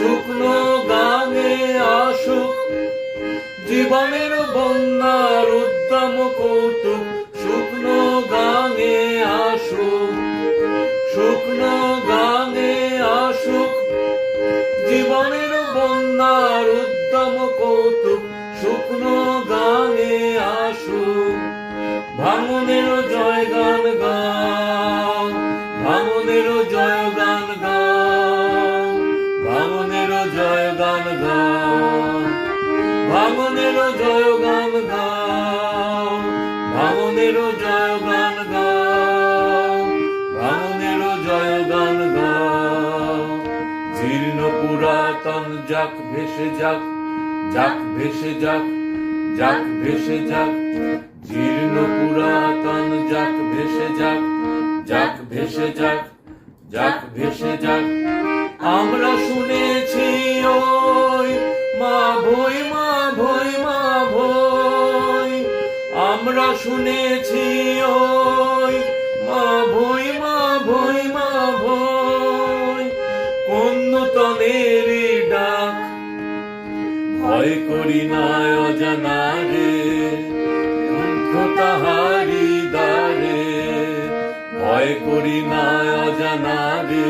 শুকনো গানে আসুক জীবনের বন্যার উদ্দাম কৌতুক। শুকনো গানে আসুক, শুকনো গানে আসুক জীবনের বন্যার উদ্দাম কৌতুক। শুকনো গানে আসুক, ভাঙনের জয়গান গাও, ভাঙনের জয়গান গাও, ভাঙনের জয়গান গাও, ভাঙনের জয়গান গাও, ভাঙনের জয়গান গাও, ভাঙনের জয়গান গাও। জীর্ণ পুরাতন যাক ভেসে যাক, যাক ভেসে যাক, যাক ভেসে যাক। জীর্ণ পুরাতন যাক ভেসে যাক, যাক ভেসে যাক, যাক ভেসে যাক। আমরা শুনেছি ওই মা ভই, মা ভই, মা ভই। আমরা শুনেছি ওই মা ভই, মা ভই, মা ভই। কোন নূতনের ডাক ভয় করি না অজানা রে, তাহারি দ্বারে ভয় করি না অজানা রে।